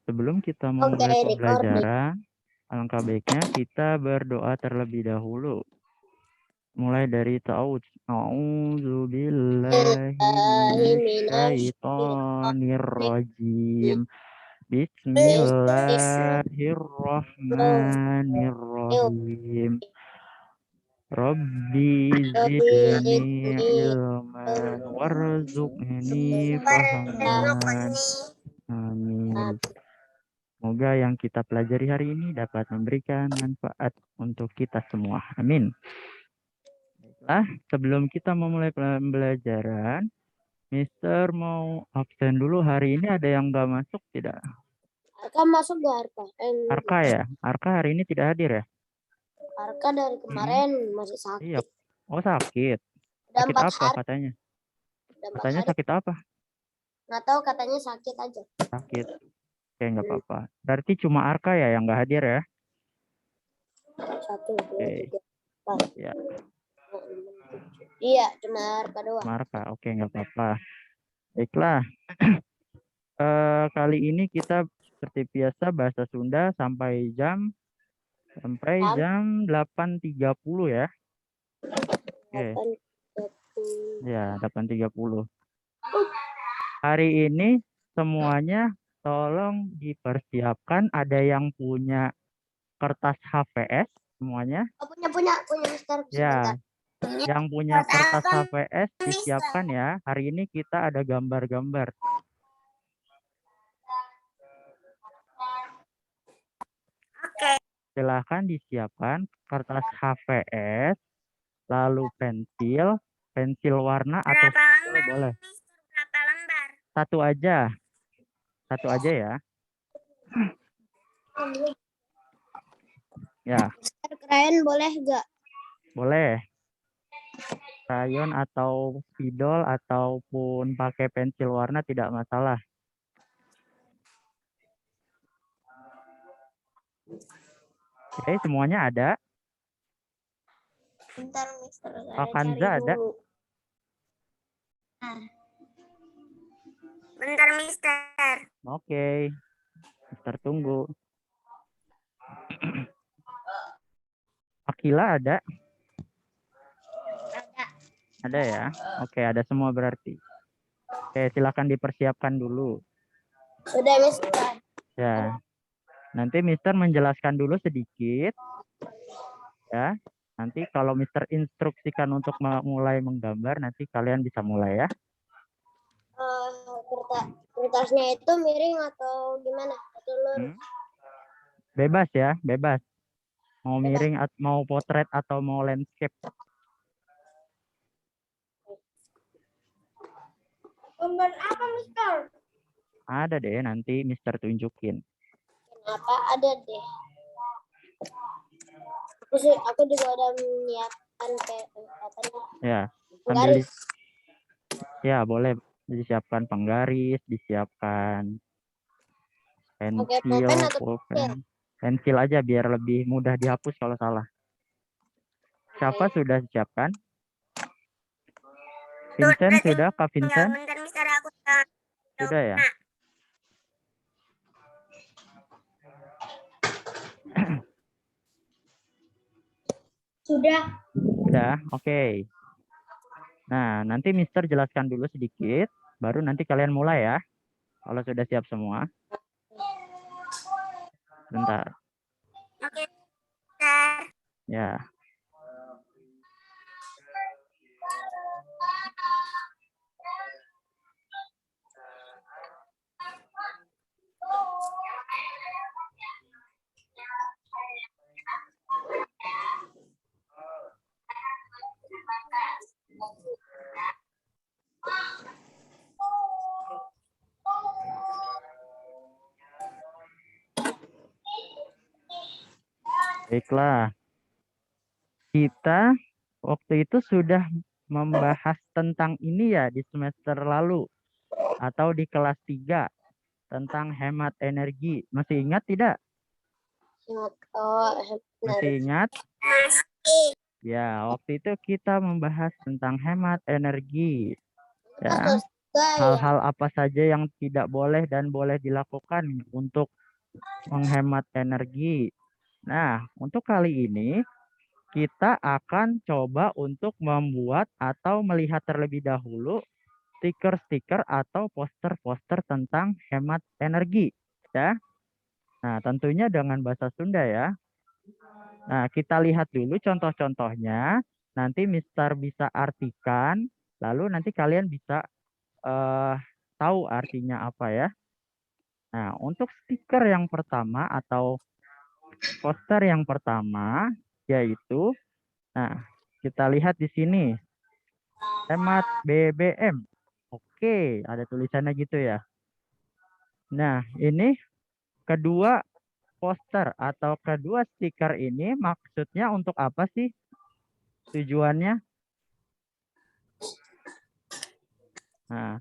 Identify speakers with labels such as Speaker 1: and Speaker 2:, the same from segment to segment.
Speaker 1: Sebelum kita
Speaker 2: Oke,
Speaker 1: memulai
Speaker 2: recording.
Speaker 1: pembelajaran, alangkah baiknya kita berdoa terlebih dahulu. Mulai dari ta'awudz. A'udzubillahi minasyaitonirrajim. Bismillahirrahmanirrahim. Rabbi zidni ilman warzuqni fahaman. Amin. Semoga yang kita pelajari hari ini dapat memberikan manfaat untuk kita semua. Amin. Baiklah, sebelum kita memulai pembelajaran, Mister mau absen dulu. Hari ini ada yang nggak masuk tidak?
Speaker 2: Arka masuk gak Arka?
Speaker 1: Arka ya? Arka hari ini tidak hadir ya?
Speaker 2: Arka dari kemarin masih
Speaker 1: Iya.
Speaker 2: sakit.
Speaker 1: Oh sakit.
Speaker 2: Udah
Speaker 1: Sakit
Speaker 2: 4
Speaker 1: apa
Speaker 2: hari.
Speaker 1: katanya?
Speaker 2: Udah 4
Speaker 1: Katanya
Speaker 2: hari.
Speaker 1: sakit apa?
Speaker 2: Nggak tahu, katanya sakit aja.
Speaker 1: Sakit. Oke, nggak apa-apa. Berarti cuma Arka ya yang nggak hadir ya?
Speaker 2: 1, 2,
Speaker 1: Oke.
Speaker 2: 3, 4.
Speaker 1: Ya,
Speaker 2: Iya, cuma Arka doang.
Speaker 1: cuma Arka. Oke, nggak apa-apa. Baiklah. Kali ini kita seperti biasa bahasa Sunda sampai jam 8.30 ya. Oke.
Speaker 2: 8,
Speaker 1: Ya, 8.30. Hari ini semuanya tolong dipersiapkan. Ada yang punya kertas HVS semuanya?
Speaker 2: Oh, punya Mister.
Speaker 1: Ya,
Speaker 2: Sebentar.
Speaker 1: yang punya kertas HVS disiapkan ya. Hari ini kita ada gambar-gambar.
Speaker 2: Oke.
Speaker 1: Silahkan disiapkan kertas HVS, lalu pensil warna atau pensil boleh.
Speaker 2: Berapa lembar?
Speaker 1: Satu aja ya. Ya,
Speaker 2: Mister krayon boleh gak?
Speaker 1: boleh. Krayon atau spidol ataupun pakai pensil warna tidak masalah. Oke, semuanya ada.
Speaker 2: Bentar Mister,
Speaker 1: Pak
Speaker 2: saya
Speaker 1: Kanza
Speaker 2: cari
Speaker 1: ada.
Speaker 2: dulu. Bentar Mister.
Speaker 1: Oke, Mister tunggu. Akila ada. Ada ya. Oke, ada semua berarti. Oke, silakan dipersiapkan dulu.
Speaker 2: Sudah Mister.
Speaker 1: Ya. Nanti Mister menjelaskan dulu sedikit. Ya. Nanti kalau Mister instruksikan untuk mulai menggambar, nanti kalian bisa mulai ya.
Speaker 2: Kertasnya itu miring atau gimana? Atau lurus?
Speaker 1: Bebas ya, bebas. Mau miring, mau potret atau mau landscape.
Speaker 2: Gambar apa Mister?
Speaker 1: Ada deh, nanti Mister tunjukin.
Speaker 2: Kenapa ada deh? Aku juga udah menyiapkan
Speaker 1: Ya, sambil ya boleh disiapkan penggaris, disiapkan pensil, pulpen. Pensil aja biar lebih mudah dihapus kalau salah. Siapa sudah siapkan? Vincent sudah, Kak Vincent? Sudah ya?
Speaker 2: Sudah.
Speaker 1: Sudah, oke. Nah, nanti Mister jelaskan dulu sedikit, baru nanti kalian mulai ya. Kalau sudah siap semua. Bentar.
Speaker 2: Oke.
Speaker 1: Ya. Baiklah. Kita waktu itu sudah membahas tentang ini ya di semester lalu atau di kelas 3 tentang hemat energi. Masih ingat tidak? Masih ingat? Ya, waktu itu kita membahas tentang hemat energi. Ya.
Speaker 2: Gaya.
Speaker 1: hal-hal apa saja yang tidak boleh dan boleh dilakukan untuk menghemat energi. Nah, untuk kali ini kita akan coba untuk membuat atau melihat terlebih dahulu stiker-stiker atau poster-poster tentang hemat energi, ya. Nah, tentunya dengan bahasa Sunda ya. Nah, kita lihat dulu contoh-contohnya. Nanti Mister bisa artikan, lalu nanti kalian bisa eh, tahu artinya apa ya. Nah, untuk stiker yang pertama atau poster yang pertama yaitu, nah, kita lihat di sini, hemat BBM. Oke, ada tulisannya gitu ya. Nah, ini kedua poster atau kedua stiker ini maksudnya untuk apa sih tujuannya? Nah,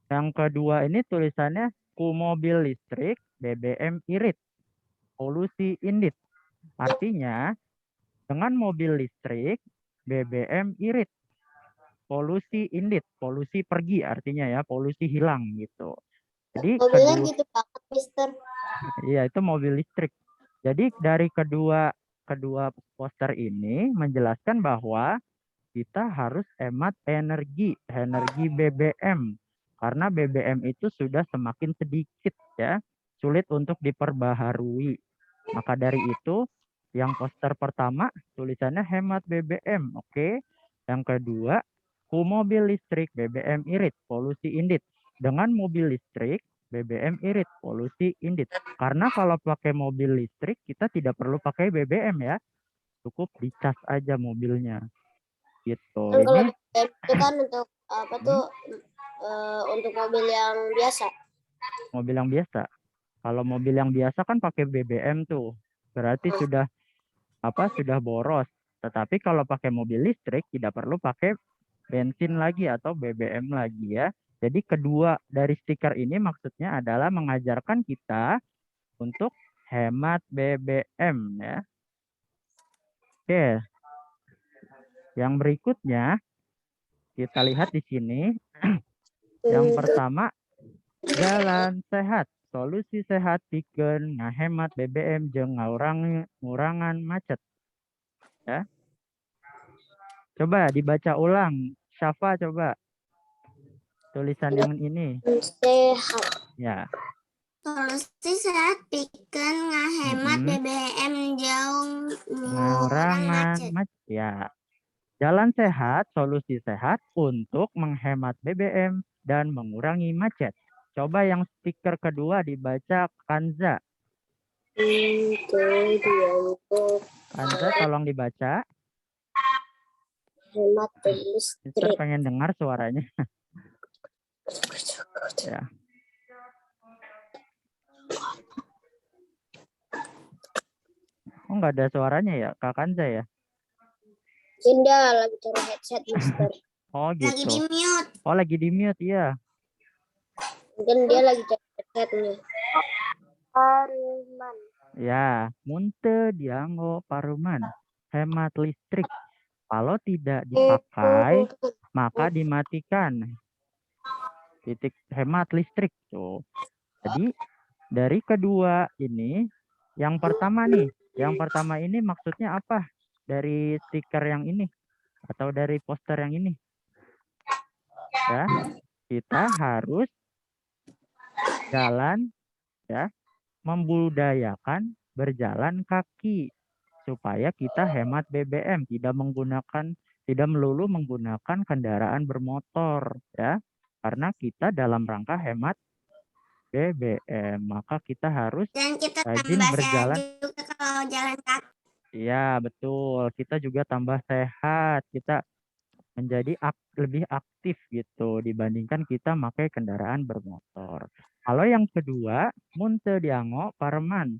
Speaker 1: yang kedua ini tulisannya ku mobil listrik BBM irit, polusi indit. Artinya, dengan mobil listrik BBM irit, polusi indit, polusi pergi artinya ya, polusi hilang gitu. Jadi
Speaker 2: Mobilnya
Speaker 1: kedua,
Speaker 2: gitu banget, Mister.
Speaker 1: iya itu mobil listrik. Jadi dari kedua kedua poster ini menjelaskan bahwa kita harus hemat energi BBM. Karena BBM itu sudah semakin sedikit ya, sulit untuk diperbaharui. Maka dari itu, yang poster pertama tulisannya hemat BBM, oke. Yang kedua, ku mobil listrik BBM irit, polusi indit. Dengan mobil listrik BBM irit, polusi indit. Karena kalau pakai mobil listrik kita tidak perlu pakai BBM ya, cukup dicas aja mobilnya. Gitu.
Speaker 2: Kan kalau
Speaker 1: Ini
Speaker 2: BBM itu kan untuk apa
Speaker 1: hmm,
Speaker 2: tuh, untuk mobil yang biasa.
Speaker 1: mobil yang biasa. Kalau mobil yang biasa kan pakai BBM tuh, berarti sudah sudah boros. Tetapi kalau pakai mobil listrik tidak perlu pakai bensin lagi atau BBM lagi ya. Jadi kedua dari stiker ini maksudnya adalah mengajarkan kita untuk hemat BBM ya. Oke, yang berikutnya kita lihat di sini. Yang pertama, jalan sehat. Solusi sehat pikeun ngahemat BBM jeung ngurangan macet ya. Coba dibaca ulang. Syafa coba tulisan yang ini.
Speaker 2: Sehat.
Speaker 1: Ya.
Speaker 3: Solusi sehat pikeun ngahemat
Speaker 1: Mm-mm.
Speaker 3: BBM jauh ngurang
Speaker 1: Ngurangan
Speaker 3: macet.
Speaker 1: macet ya. Jalan sehat, solusi sehat untuk menghemat BBM dan mengurangi macet. Coba yang stiker kedua dibaca Kanza. Kanza tolong dibaca.
Speaker 2: Hemat
Speaker 1: Mister
Speaker 2: listrik.
Speaker 1: pengen dengar suaranya. Ya. Oh, nggak ada suaranya ya, Kak Kanza ya?
Speaker 2: Indah lagi cari headset, Mister.
Speaker 1: Oh
Speaker 3: Lagi di
Speaker 1: gitu.
Speaker 3: mute.
Speaker 1: Oh lagi di mute ya.
Speaker 2: Mungkin dia lagi cari headsetnya. Paruman.
Speaker 1: Ya, munte dianggo paruman. Hemat listrik. Kalau tidak dipakai, maka dimatikan. Titik hemat listrik tuh. Jadi dari kedua ini, yang pertama nih, yang pertama ini maksudnya apa? Dari stiker yang ini atau dari poster yang ini? Ya, kita harus jalan ya, membudayakan berjalan kaki supaya kita hemat BBM, tidak melulu menggunakan kendaraan bermotor ya. Karena kita dalam rangka hemat BBM, maka kita harus
Speaker 3: Dan kita
Speaker 1: rajin
Speaker 3: tambah sehat
Speaker 1: berjalan.
Speaker 3: juga kalau jalan kaki.
Speaker 1: Iya, betul. Kita juga tambah sehat. Kita menjadi lebih aktif gitu dibandingkan kita pakai kendaraan bermotor. Kalau yang kedua, munte diango pareman,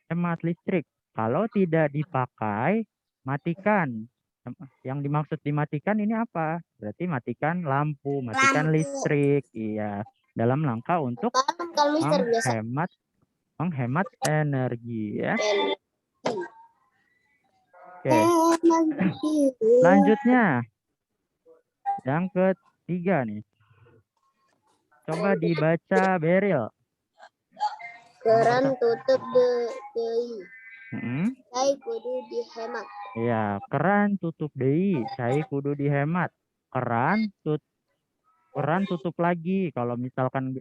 Speaker 1: hemat listrik. Kalau tidak dipakai, matikan. Yang dimaksud dimatikan ini apa? Berarti matikan lampu, matikan
Speaker 3: Lampu.
Speaker 1: listrik. Iya, dalam langkah untuk
Speaker 2: Malam kalau Mister biasa.
Speaker 1: menghemat energi ya. Oke, selanjutnya yang ketiga nih. Coba dibaca Beril.
Speaker 2: Keran tutup deui.
Speaker 1: Mm-mm.
Speaker 2: Cai kudu dihemat.
Speaker 1: Ya, keran tutup deui, cai kudu dihemat. Keran tutup lagi kalau misalkan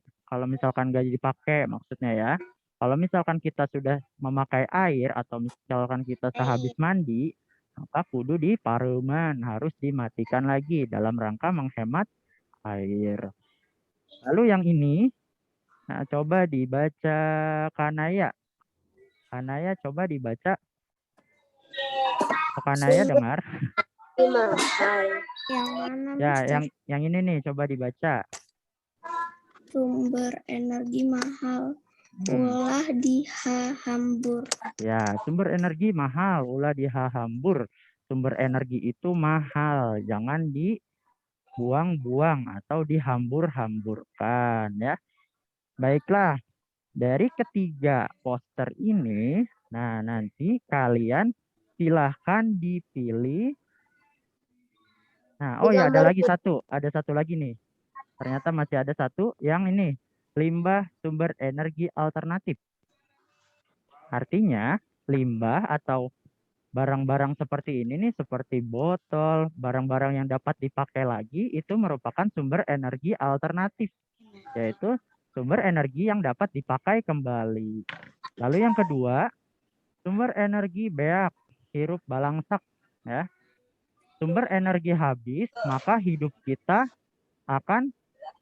Speaker 1: nggak dipakai maksudnya ya. Kalau misalkan kita sudah memakai air atau misalkan kita sehabis mandi, maka kudu dipareuman, harus dimatikan lagi dalam rangka menghemat air. Lalu yang ini, nah coba dibaca Kanaya. Kanaya coba dibaca. Kanaya dengar.
Speaker 2: Mahal.
Speaker 3: Yang mana,
Speaker 1: Ya,
Speaker 3: Mister?
Speaker 1: yang ini nih coba dibaca.
Speaker 3: Sumber energi mahal.
Speaker 1: Hmm.
Speaker 3: Ulah dihahambur.
Speaker 1: Ya, sumber energi mahal, ulah dihahambur. Sumber energi itu mahal, jangan dibuang-buang atau dihambur-hamburkan ya. Baiklah, dari ketiga poster ini, nah nanti kalian silahkan dipilih. Nah, oh ya ada satu lagi nih. Ternyata masih ada satu yang ini, limbah sumber energi alternatif. Artinya, limbah atau barang-barang seperti ini nih, seperti botol, barang-barang yang dapat dipakai lagi, itu merupakan sumber energi alternatif, yaitu sumber energi yang dapat dipakai kembali. Lalu yang kedua, sumber energi beak, hirup balangsak. Ya. Sumber energi habis, maka hidup kita akan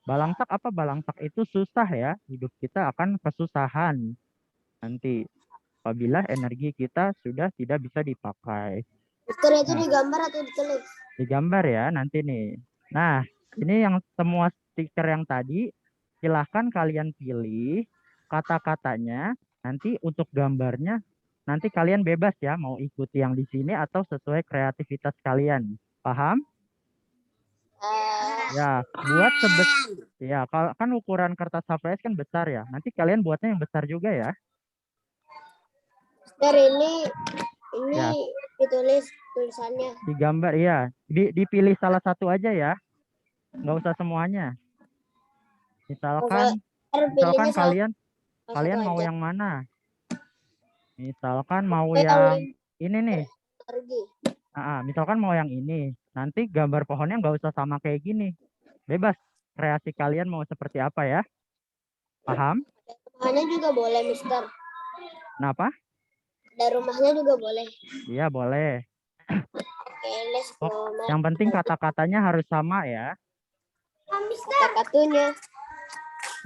Speaker 1: balangsak apa? Balangsak itu susah ya, hidup kita akan kesusahan nanti apabila energi kita sudah tidak bisa dipakai.
Speaker 2: Mister itu digambar atau ditulis?
Speaker 1: Digambar ya nanti nih. Nah, ini yang semua stiker yang tadi, silahkan kalian pilih kata-katanya. Nanti untuk gambarnya, nanti kalian bebas ya mau ikuti yang di sini atau sesuai kreativitas kalian. Paham? Ya, buat ya kan ukuran kertas HVS kan besar ya. Nanti kalian buatnya yang besar juga ya.
Speaker 2: Mister ini
Speaker 1: Ya.
Speaker 2: ditulis tulisannya.
Speaker 1: Digambar ya. Dipilih salah satu aja ya. Nggak usah semuanya. Misalkan kalian mau yang mana? Misalkan mau yang ini nih. Misalkan mau yang ini. Nanti gambar pohonnya nggak usah sama kayak gini. Bebas. Kreasi kalian mau seperti apa ya? Paham?
Speaker 2: Rumahnya juga boleh, Mister.
Speaker 1: Kenapa?
Speaker 2: Ada rumahnya juga boleh.
Speaker 1: Iya, boleh.
Speaker 2: Oke, let's go.
Speaker 1: Yang penting kata-katanya harus sama ya.
Speaker 2: Kata-katanya.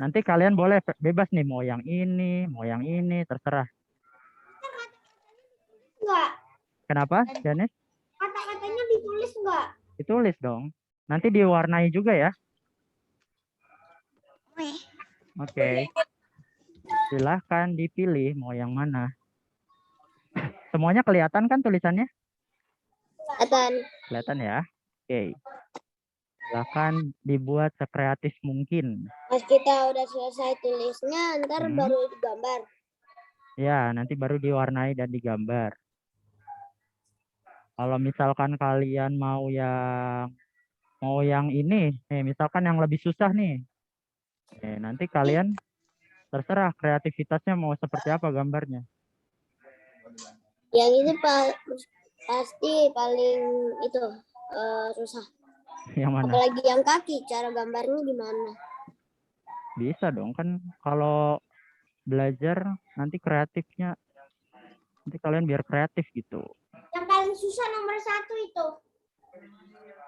Speaker 1: Nanti kalian boleh bebas nih mau yang ini, terserah.
Speaker 2: Enggak.
Speaker 1: Kenapa, Janis?
Speaker 2: Kata-katanya ditulis enggak?
Speaker 1: Ditulis dong. Nanti diwarnai juga ya. Oke. Silahkan dipilih mau yang mana. Semuanya kelihatan kan tulisannya? Kelihatan ya. Oke. Silahkan dibuat sekreatif mungkin.
Speaker 2: Pas kita udah selesai tulisnya, ntar baru digambar.
Speaker 1: Ya, nanti baru diwarnai dan digambar. Kalau misalkan kalian mau yang ini, misalkan yang lebih susah nih. Nanti kalian terserah kreativitasnya mau seperti apa gambarnya.
Speaker 2: Yang ini pasti paling itu susah.
Speaker 1: Yang mana?
Speaker 2: Apalagi yang kaki, cara gambarnya gimana?
Speaker 1: Bisa dong kan kalau belajar nanti kreatifnya, nanti kalian biar kreatif gitu.
Speaker 2: Yang paling susah nomor 1 itu.